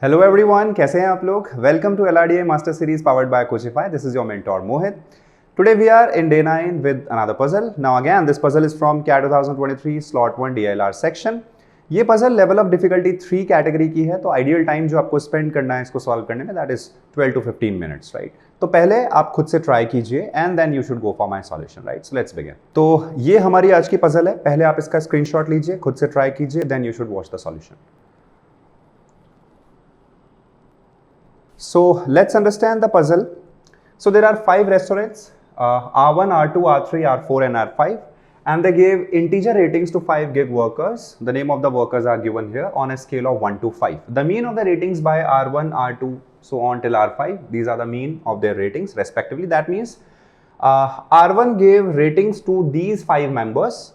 Hello everyone, कैसे हैं आप लोग। Welcome to LRDA master series powered by Coachify. This is your mentor Mohit. Today we are in day 9 with another puzzle. Now again this puzzle is from CAT 2023 slot 1 DLR section. ये puzzle level of difficulty 3 category की है, तो ideal time जो आपको spend करना है इसको solve करने में that is 12 to 15 minutes, right. तो पहले आप खुद से ट्राई कीजिए and then you should go for my solution, right. So let's begin. तो ये हमारी आज की पजल है। पहले आप इसका स्क्रीनशॉट लीजिए, खुद से ट्राई कीजिए, then you should watch the solution. So let's understand the puzzle. So there are 5 restaurants, R1, R2, R3, R4 and R5, and they gave integer ratings to 5 gig workers. The name of the workers are given here on a scale of 1 to 5. The mean of the ratings by R1, R2, so on till R5. These are the mean of their ratings respectively. That means R1 gave ratings to these 5 members.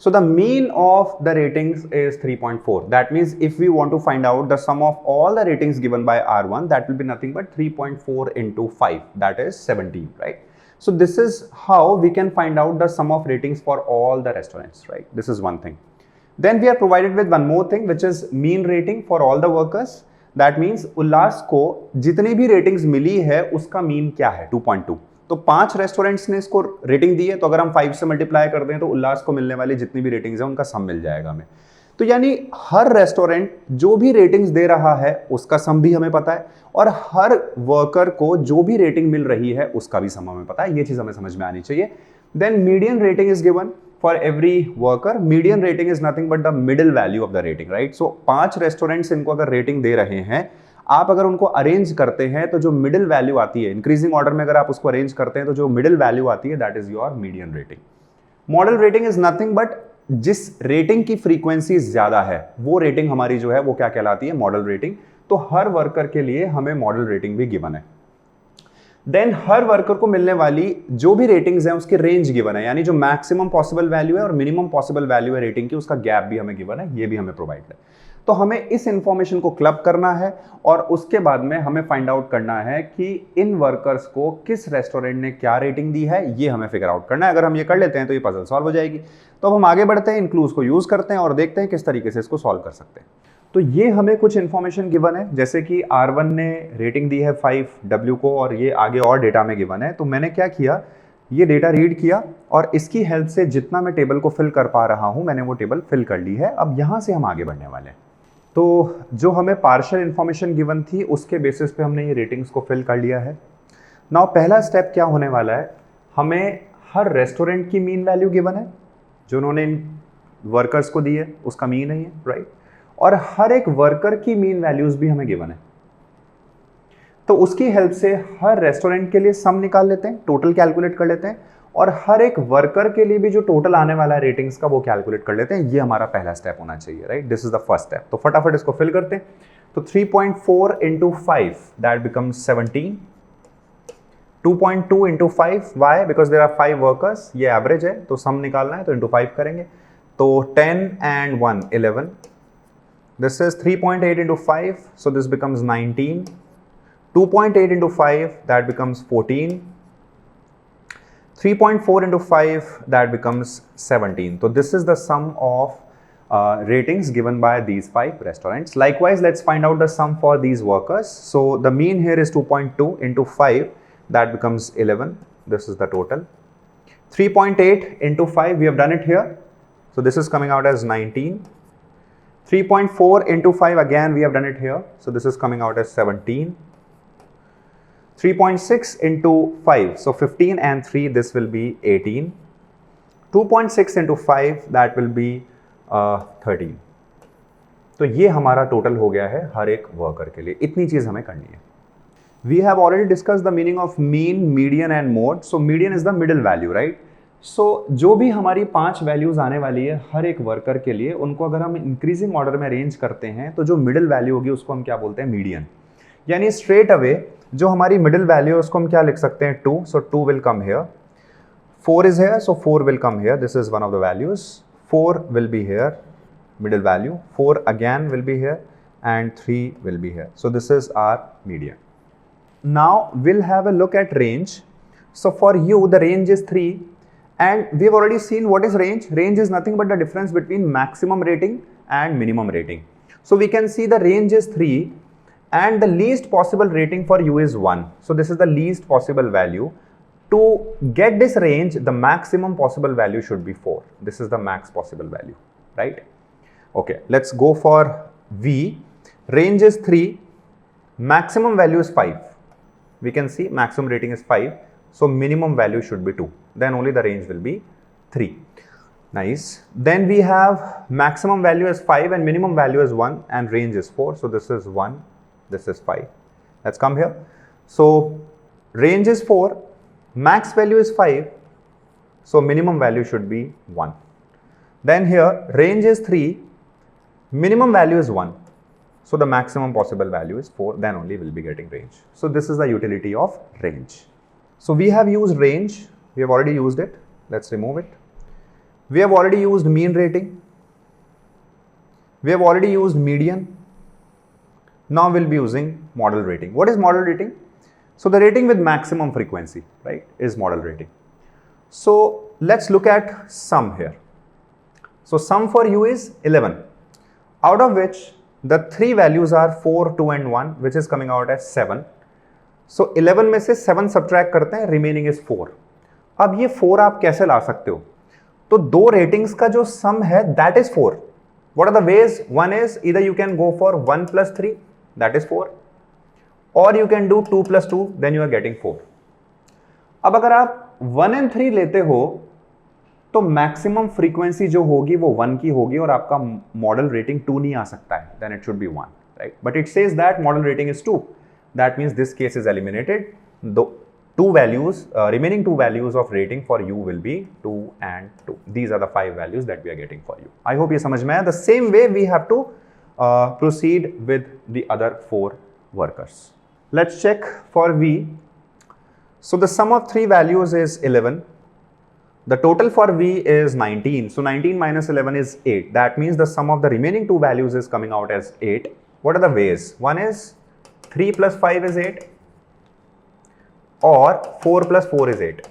So the mean of the ratings is 3.4. That means if we want to find out the sum of all the ratings given by R1, that will be nothing but 3.4 into 5, that is 17, right? So this is how we can find out the sum of ratings for all the restaurants, right? This is one thing. Then we are provided with one more thing, which is mean rating for all the workers. That means उल्लास को जितनी भी ratings मिली है उसका mean क्या है, 2.2. तो 5 restaurants ने इसको रेटिंग दी है, तो अगर हम 5 से मल्टीप्लाई कर दें तो उल्लास को मिलने वाली जितनी भी रेटिंग्स हैं उनका सम मिल जाएगा हमें। तो यानी हर रेस्टोरेंट जो भी रेटिंग्स दे रहा है उसका सम भी हमें पता है, और हर वर्कर को जो भी रेटिंग मिल रही है उसका भी सम हमें पता है। ये चीज हमें समझ में आनी चाहिए। Then median rating is given for every worker. Median rating is nothing but the middle value of the rating, right. So 5 restaurants इनको अगर रेटिंग दे रहे हैं, आप अगर उनको अरेंज करते हैं तो जो मिडिल वैल्यू आती है, इंक्रीजिंग ऑर्डर में अगर आप उसको अरेंज करते हैं तो जो मिडिल वैल्यू आती है that is your median rating. Model rating is nothing but जिस रेटिंग की फ्रीक्वेंसी ज्यादा है वो रेटिंग हमारी जो है वो क्या कहलाती है, मॉडल रेटिंग. तो हर वर्कर के लिए हमें मॉडल रेटिंग भी गिवन है. देन हर वर्कर को मिलने वाली जो भी रेटिंग्स हैं उसकी रेंज गिवन है, यानी जो मैक्सिमम पॉसिबल वैल्यू है और मिनिमम पॉसिबल वैल्यू है रेटिंग की, उसका गैप भी हमें गिवन है, ये भी हमें प्रोवाइड है. तो हमें इस इंफॉर्मेशन को क्लब करना है और उसके बाद में हमें फाइंड आउट करना है कि इन वर्कर्स को किस रेस्टोरेंट ने क्या रेटिंग दी है, ये हमें फिगर आउट करना है. अगर हम ये कर लेते हैं तो ये पजल सॉल्व हो जाएगी. तो अब हम आगे बढ़ते हैं, इन क्लूज को यूज करते हैं और देखते हैं किस तरीके से इसको सॉल्व कर सकते हैं. तो ये हमें कुछ इन्फॉर्मेशन गिवन है, जैसे कि R1 ने रेटिंग दी है 5W को और ये आगे और डेटा में गिवन है. तो मैंने क्या किया, ये डेटा रीड किया और इसकी हेल्प से जितना मैं टेबल को फिल कर पा रहा हूं मैंने वो टेबल फिल कर ली है. अब यहां से हम आगे बढ़ने वाले हैं. तो जो हमें पार्शियल इन्फॉर्मेशन गिवन थी उसके बेसिस पे हमने ये रेटिंग्स को फिल कर लिया है. नाउ पहला स्टेप क्या होने वाला है, हमें हर रेस्टोरेंट की मीन वैल्यू गिवन है जो उन्होंने इन वर्कर्स को दी है, उसका मीन है ये, राइट. और हर एक वर्कर की मीन वैल्यूज भी हमें गिवन है. तो उसकी हेल्प से हर रेस्टोरेंट के लिए सम निकाल लेते हैं, टोटल कैलकुलेट कर लेते हैं, और हर एक वर्कर के लिए भी जो टोटल आने वाला है रेटिंग्स का वो कैलकुलेट कर लेते हैं. ये हमारा पहला स्टेप होना चाहिए, right. This is the first step. तो फटाफट इसको फिल करते हैं. तो 3.4 into 5 that becomes 17. 2.2 into 5 why, because there are 5 workers, ये एवरेज है तो सम निकालना है तो इंटू 5 करेंगे. तो 10 and 1 11. This is 3.8 into 5, so this becomes 19. 2.8 into 5, that becomes 14. 3.4 into 5, that becomes 17. So this is the sum of ratings given by these 5 restaurants. Likewise, let's find out the sum for these workers. So the mean here is 2.2 into 5, that becomes 11. This is the total. 3.8 into 5, we have done it here. So this is coming out as 19. 3.4 into 5, again we have done it here, so this is coming out as 17. 3.6 into 5, so 15 and 3, this will be 18. 2.6 into 5, that will be 13. तो ये हमारा total हो गया है हर एक worker के लिए. इतनी चीज हमें करनी है. We have already discussed the meaning of mean, median and mode. So median is the middle value, right? सो जो भी हमारी 5 वैल्यूज आने वाली है हर एक वर्कर के लिए, उनको अगर हम इंक्रीजिंग ऑर्डर में अरेंज करते हैं तो जो मिडिल वैल्यू होगी उसको हम क्या बोलते हैं, मीडियन. यानी स्ट्रेट अवे जो हमारी मिडिल वैल्यू है उसको हम क्या लिख सकते हैं, 2. So 2 will come here. 4 is here, so 4 will come here. This is one of the values. 4 will be here, middle value. 4 again will be here and 3 will be here. So this is our median. Now will have a look at range. So for you the range is 3. And we have already seen what is range. Range is nothing but the difference between maximum rating and minimum rating. So we can see the range is 3 and the least possible rating for u is 1. So this is the least possible value. To get this range, the maximum possible value should be 4. This is the max possible value, right? Okay, let's go for V. Range is 3, maximum value is 5. We can see maximum rating is 5, so minimum value should be 2. Then only the range will be 3. Nice. Then we have maximum value is 5 and minimum value is 1 and range is 4. So this is 1, this is 5. Let's come here. So range is 4, max value is 5, so minimum value should be 1. Then here range is 3, minimum value is 1, so the maximum possible value is 4, then only we'll be getting range. So this is the utility of range. So we have used range, we have already used it. Let's remove it. We have already used mean rating. We have already used median. Now we'll be using model rating. What is model rating? So the rating with maximum frequency, right, is model rating. So let's look at sum here. So sum for u is 11, out of which the 3 values are 4, 2 and 1, which is coming out as 7. So 11 में से 7 subtract करते हैं, remaining is 4. अब ये 4 आप कैसे ला सकते हो? तो दो रेटिंग्स का जो सम है that is 4. What are the ways? One is either you can go for 1 plus 3, that is 4, or you can do 2 plus 2, then you are getting 4. अब अगर आप 1 and 3 लेते हो तो मैक्सिमम फ्रीक्वेंसी जो होगी वो 1 की होगी और आपका मॉडल रेटिंग 2 नहीं आ सकता है, then it should be 1, right? But it says that model rating is 2. That means this case is eliminated. The remaining two values of rating for u will be 2 and 2. These are the 5 values that we are getting for you. I hope ये समझ में आया. The same way we have to proceed with the other 4 workers. Let's check for V. So the sum of 3 values is 11. The total for V is 19. So 19 minus 11 is 8. That means the sum of the remaining 2 values is coming out as 8. What are the ways? One is 3 plus 5 is 8. Or 4 plus 4 is 8,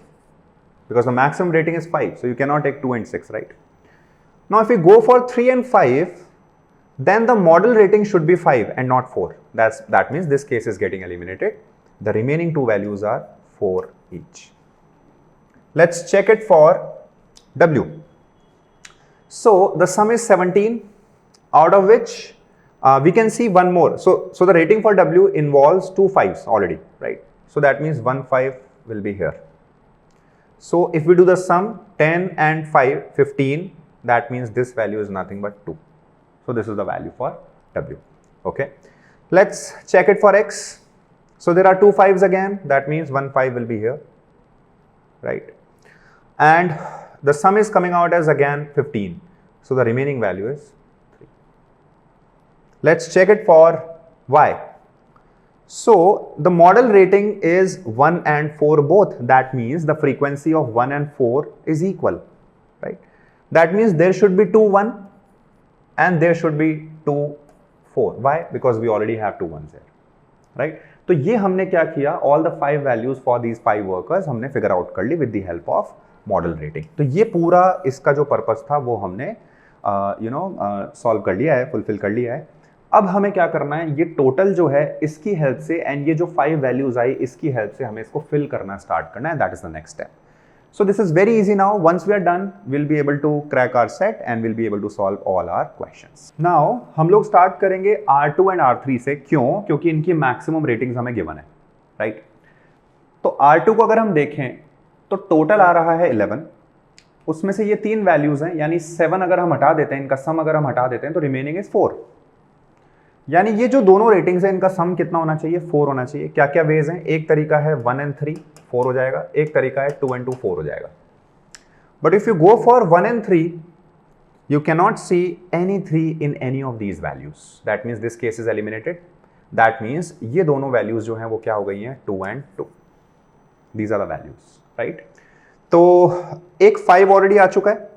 because the maximum rating is 5, so you cannot take 2 and 6, right? Now if we go for 3 and 5, then the model rating should be 5 and not 4. That means this case is getting eliminated. The remaining 2 values are 4 each. Let's check it for W. So the sum is 17, out of which we can see one more. So the rating for W involves 2 5s already, right? So that means 1 5 will be here. So if we do the sum 10 and 5, 15, that means this value is nothing but 2. So this is the value for W. Okay. Let's check it for X. So there are 2 5s again. That means 1 5 will be here, right? And the sum is coming out as again 15. So the remaining value is 3. Let's check it for Y. So the model rating is 1 and 4 both. That means the frequency of 1 and 4 is equal, right? That means there should be 2 1 and there should be 2 4. Why? Because we already have 2 1s here, right? तो ये हमने क्या किया? All the 5 values for these 5 workers हमने figure out कर ली with the help of model rating. तो ये पूरा इसका जो purpose था वो हमने solve कर लिया है, fulfill कर लिया है. अब हमें क्या करना है? ये टोटल जो है इसकी हेल्प से एंड ये जो 5 वैल्यूज आई इसकी हेल्प से हमें इसको फिल करना स्टार्ट करना है. That is the next step. So this is very easy now. Once we are done will be able to crack our set and will be able to solve all our questions. Now हम लोग start करेंगे R2 and R3 से. क्यों? क्योंकि इनकी maximum ratings हमें given है, right? तो R2 को अगर हम देखें तो टोटल आ रहा है 11. उसमें से ये 3 वैल्यूज हैं, यानी 7 अगर हम हटा देते हैं, इनका सम अगर हम हटा देते हैं तो रिमेनिंग इज 4. यानी ये जो दोनों रेटिंग्स हैं इनका सम कितना होना चाहिए? 4 होना चाहिए. क्या क्या वेज हैं? एक तरीका है 1 and 3 4 हो जाएगा, एक तरीका है 2 and 2 4 हो जाएगा. But if you go for 1 and 3 you cannot see any 3 in any of these values. That means this case is eliminated. That means ये दोनों वैल्यूज जो हैं वो क्या हो गई हैं? 2 and 2. These are the values, right? तो एक 5 ऑलरेडी आ चुका है,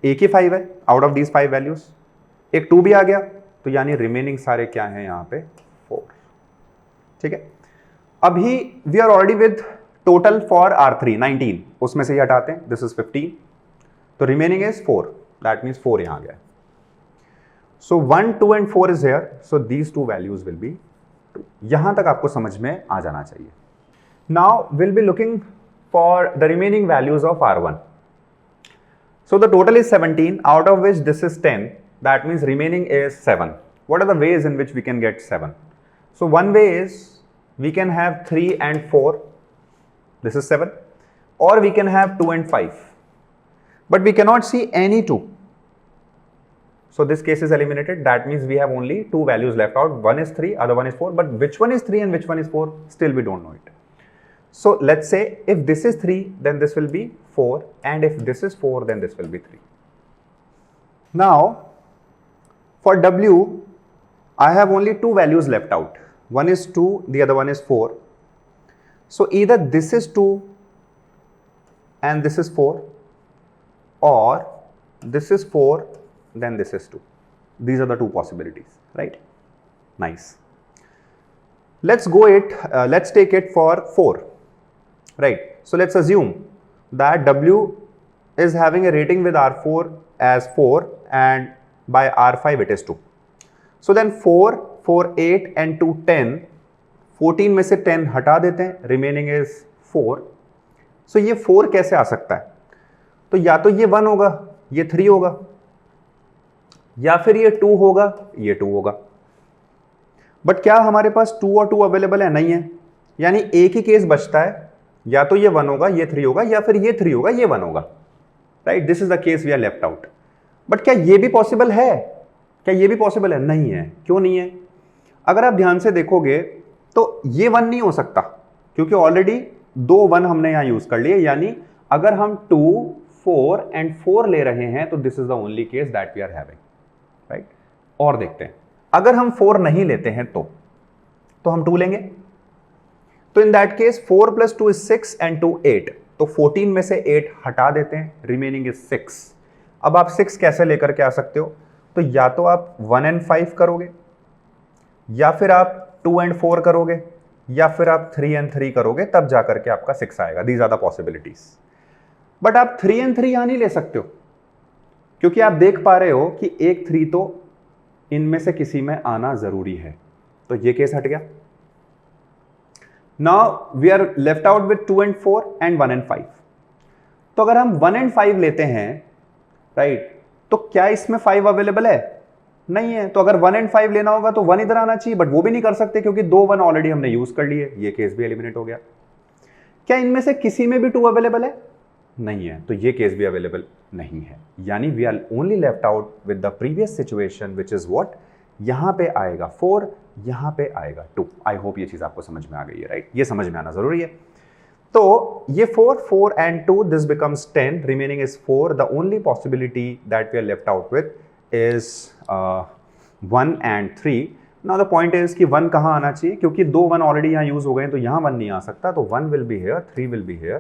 एक ही 5 है आउट ऑफ दीज 5 वैल्यूज. एक 2 भी आ गया, तो यानी रिमेनिंग सारे क्या हैं यहाँ पे? 4. ठीक है. अभी we are already with total for R3 19. उसमें से ही हटाते हैं, दिस इज 15, तो रिमेनिंग इज 4. दैट मीन्स 4 यहाँ गया. So 1, 2 and 4 is here. So these two values will be 2. यहाँ तक आपको समझ में आ जाना चाहिए. Now we'll be looking for the remaining values of R1. So the total is 17, out of which this is 10. That means remaining is 7. What are the ways in which we can get 7? So one way is we can have 3 and 4. This is 7. Or we can have 2 and 5. But we cannot see any 2. So this case is eliminated. That means we have only 2 values left out. One is 3, other one is 4. But which one is 3 and which one is 4? Still we don't know it. So let's say if this is 3, then this will be 4. And if this is 4, then this will be 3. Now, for W, I have only 2 values left out. One is 2, the other one is 4. So either this is 2 and this is 4, or this is 4, then this is 2. These are the 2 possibilities, right? Nice. Let's take it for 4, right? So let's assume that W is having a rating with R4 as 4 and by R5 it is 2. So then 4, 4, 8 and 2, 10. 14 में से 10 हटा देते हैं, remaining is 4. So ये 4 कैसे आ सकता है? तो या तो ये 1 होगा, ये 3 होगा, या फिर ये 2 होगा, ये 2 होगा. बट क्या हमारे पास 2 और 2 अवेलेबल है? नहीं है. यानी एक ही केस बचता है, या तो ये 1 होगा, ये 3 होगा, या फिर ये 3 होगा, ये 1 होगा. Right, this is the case we are left out. But क्या ये भी पॉसिबल है? क्या ये भी पॉसिबल है? नहीं है. क्यों नहीं है? अगर आप ध्यान से देखोगे तो ये 1 नहीं हो सकता, क्योंकि ऑलरेडी 2 1 हमने यहां यूज कर लिए. यानी अगर हम 2, 4 एंड 4 ले रहे हैं तो this is the only case that we are having. Right, और देखते हैं अगर हम 4 नहीं लेते हैं तो हम 2 लेंगे. तो in that case 4 + 2 is 6 and 2 8. तो 14 में से 8 हटा देते हैं, रिमेनिंग इज 6. अब आप 6 कैसे लेकर के आ सकते हो? तो या तो आप 1 and 5 करोगे, या फिर आप 2 and 4 करोगे, या फिर आप 3 and 3 करोगे, तब जाकर के आपका 6 आएगा. These are the possibilities. But आप 3 and 3 यहां नहीं ले सकते हो, क्योंकि आप देख पा रहे हो कि एक 3 तो इनमें से किसी में आना जरूरी है. तो ये केस हट गया. Now we are left out with 2 and 4 and 1 and 5. तो अगर हम 1 and 5 लेते हैं, राइट, तो क्या इसमें 5 अवेलेबल है? नहीं है. तो अगर 1 and 5 लेना होगा तो 1 इधर आना चाहिए, बट वो भी नहीं कर सकते क्योंकि 2 1 ऑलरेडी हमने यूज कर लिए. ये केस भी एलिमिनेट हो गया. क्या इनमें से किसी में भी 2 अवेलेबल है? नहीं है. तो ये केस भी अवेलेबल नहीं है. यानी we are only left out with the previous situation which is what, यहां पे आएगा 4, यहां पे आएगा 2. आई होप ये चीज आपको समझ में आ गई है. राइट, ये समझ में आना जरूरी है. तो ये 4, 4 and 2, this becomes 10, remaining is 4. The only possibility that we are left out with is 1 and 3. Now the point is कि 1 कहाँ आना चाहिए, क्योंकि 2 1 ऑलरेडी यहाँ यूज हो गए, तो यहाँ 1 नहीं आ सकता. तो 1 will be here, 3 will be here,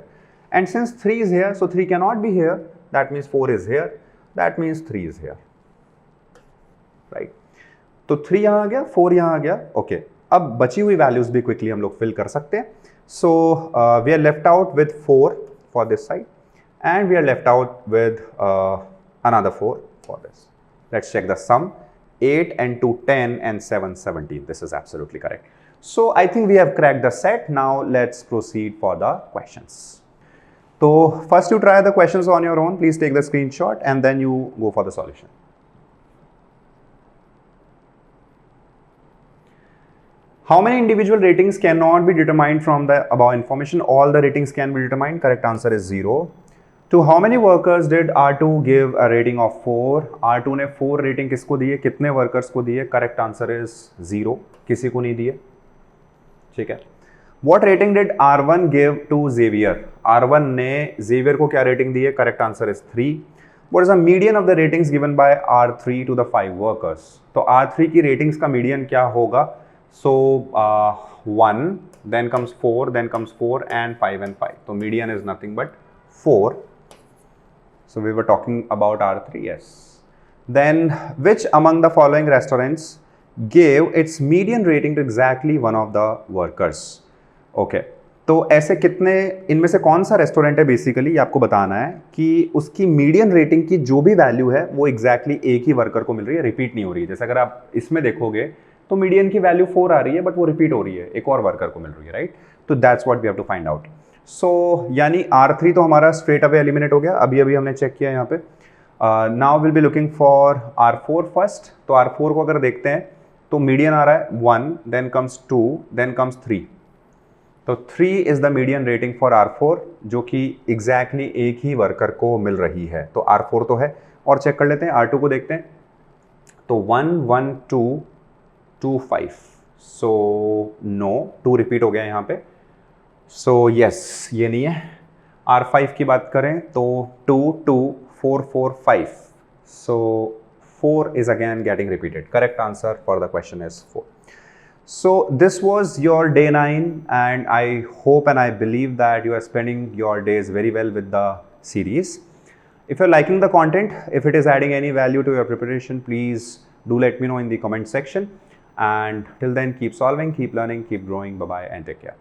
and since 3 is here, so 3 cannot be here. That means 4 is here, that means 3 is here. Right? तो 3 यहाँ आ गया, 4 यहाँ आ गया. ओके, अब बची हुई वैल्यूज भी क्विकली हम लोग फिल कर सकते हैं. So we are left out with 4 for this side, and we are left out with another 4 for this. Let's check the sum. 8 and 2 10 and 7 17. This is absolutely correct. So I think we have cracked the set. Now let's proceed for the questions. So first you try the questions on your own. Please take the screenshot and then you go for the solution. How many individual ratings cannot be determined from the above information? All the ratings can be determined. Correct answer is 0. To how many workers did R2 give a rating of 4? R2 ने 4 rating किसको दिए? कितने workers को दिए? Correct answer is 0. किसी को नहीं दिए. ठीक है. What rating did R1 give to Xavier? R1 ने Xavier को क्या rating दी है? Correct answer is 3. What is the median of the ratings given by R3 to the 5 workers? तो R3 की ratings का median क्या होगा? So 1, then comes 4, then comes 4 and 5 and 5. So median is nothing but 4. So we were talking about R3, yes. Then which among the following restaurants gave its median rating to exactly one of the workers? Okay. तो ऐसे कितने, इनमें से कौन सा restaurant है basically आपको बताना है कि उसकी मीडियन रेटिंग की जो भी वैल्यू है वो एग्जैक्टली एक ही वर्कर को मिल रही है, रिपीट नहीं हो रही है। जैसे अगर आप इसमें देखोगे तो मीडियन की वैल्यू 4 आ रही है बट वो रिपीट हो रही है, एक और वर्कर को मिल रही है, राइट। तो that's what we have to find out. So यानी R3 तो हमारा स्ट्रेट अवे एलिमिनेट हो गया, अभी अभी हमने चेक किया यहाँ पे। Now will be looking for R4 first. तो R4 को अगर देखते हैं तो मीडियन आ रहा है 1, देन कम्स 2, देन कम्स 3। तो 3 is the median rating for R4 जो कि एग्जैक्टली एक ही वर्कर को मिल रही है। तो R4 तो है। और चेक कर लेते हैं R2 को देखते हैं तो 1 1 2 2 5। सो नो, 2 रिपीट हो गया यहाँ पे। सो यस, ये नहीं है। R5 की बात करें तो 2 2 4 4 5। सो 4 is again getting repeated. Correct answer for the question is 4. So this was your day 9 and I hope and I believe that you are spending your days very well with the series. If you're liking the content, if it is adding any value to your preparation, please do let me know in the comment section. And till then, keep solving, keep learning, keep growing. Bye bye and take care.